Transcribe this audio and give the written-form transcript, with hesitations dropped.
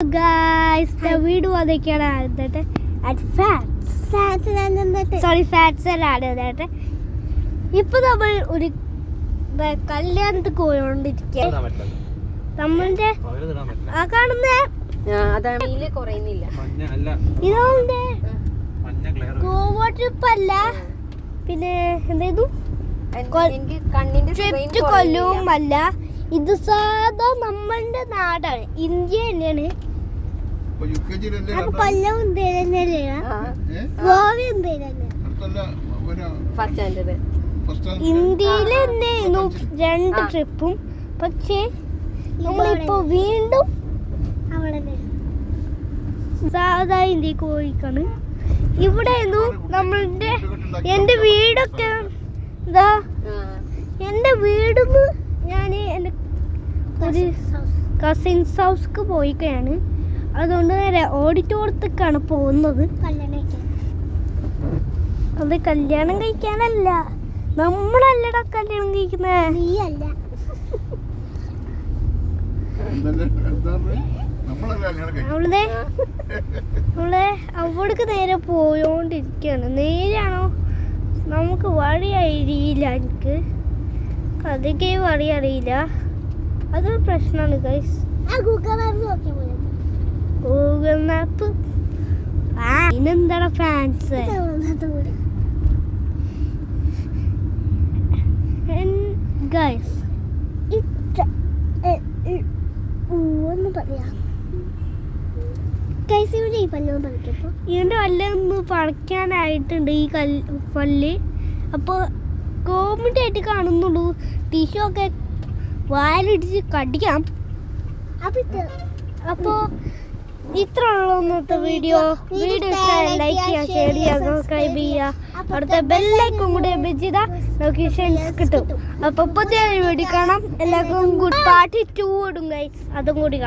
Guys, the video അതൊക്കെയാണ് fats അല്ലാതെ ഇപ്പൊ നമ്മൾ ഒരു കല്യാണത്തിൽ പോയോണ്ടിരിക്കുക. നമ്മളുടെ ആ കാണുന്ന ഇതോണ്ട് ഗോവ ട്രിപ്പ് അല്ല, പിന്നെ എന്തായിരുന്നു കൊല്ലവും അല്ല. ഇത് സാധാ നമ്മളുടെ നാടാണ്, ഇന്ത്യ തന്നെയാണ്. കൊല്ലവും ഇന്ത്യയിൽ തന്നെയായിരുന്നു രണ്ട് ട്രിപ്പും. പക്ഷേ നമ്മളിപ്പോ വീണ്ടും സാധാ ഇന്ത്യക്ക് പോയിക്കാണ്. ഇവിടെ നമ്മളുടെ എന്റെ വീടൊക്കെ എന്താ, എന്റെ വീടിന്ന് ഞാൻ എൻ്റെ ഒരു കസിൻസ് ഹൗസ്ക്ക് പോയിക്കാണ്. അതുകൊണ്ട് നേരെ ഓഡിറ്റോറിയത്തേക്കാണ് പോകുന്നത്. അത് കല്യാണം കഴിക്കാനല്ല, നമ്മളല്ലടാ കല്യാണം കഴിക്കുന്നത്. നീയല്ല, നമ്മളെ അവിടേക്ക് നേരെ പോയോണ്ടിരിക്കുകയാണ്. നേരെയാണോ നമുക്ക് വഴി അറിയില്ല, എനിക്ക് അതൊക്കെ വഴി അറിയില്ല. അതൊരു പ്രശ്നമാണ് ഗൈസ്. ഗൂഗിൾ മാപ്പ് ഇനെന്താ ഫാൻസ് ഗൈസ്. ഒന്ന് പറയാം, ഇതിന്റെ പല്ലൊന്ന് പറിക്കാനായിട്ടുണ്ട് ഈ പല്ല്. അപ്പോൾ കോമഡി ആയിട്ട് കാണുന്നുള്ളൂ. ടിഷ്യൂ ഒക്കെ വായിലിടിച്ച് കടിക്കാം. അപ്പോൾ ഇത്ര ഉള്ളൂ ഇന്നത്തെ വീഡിയോ. ഇഷ്ടമായി ലൈക്ക് ചെയ്യുക, ഷെയർ ചെയ്യുക, സബ്സ്ക്രൈബ് ചെയ്യുക. അവിടുത്തെ ബെല്ലൈക്കും കൂടി വെച്ചിതാ നോട്ടിഫിക്കേഷൻസ് കിട്ടും. അപ്പോൾ പുതിയ വീഡിയോ കാണാം. എല്ലാവർക്കും ഗുഡ് പാർട്ടി 2 ഇടും ഗൈസ്, അതും കൂടി കാണാം.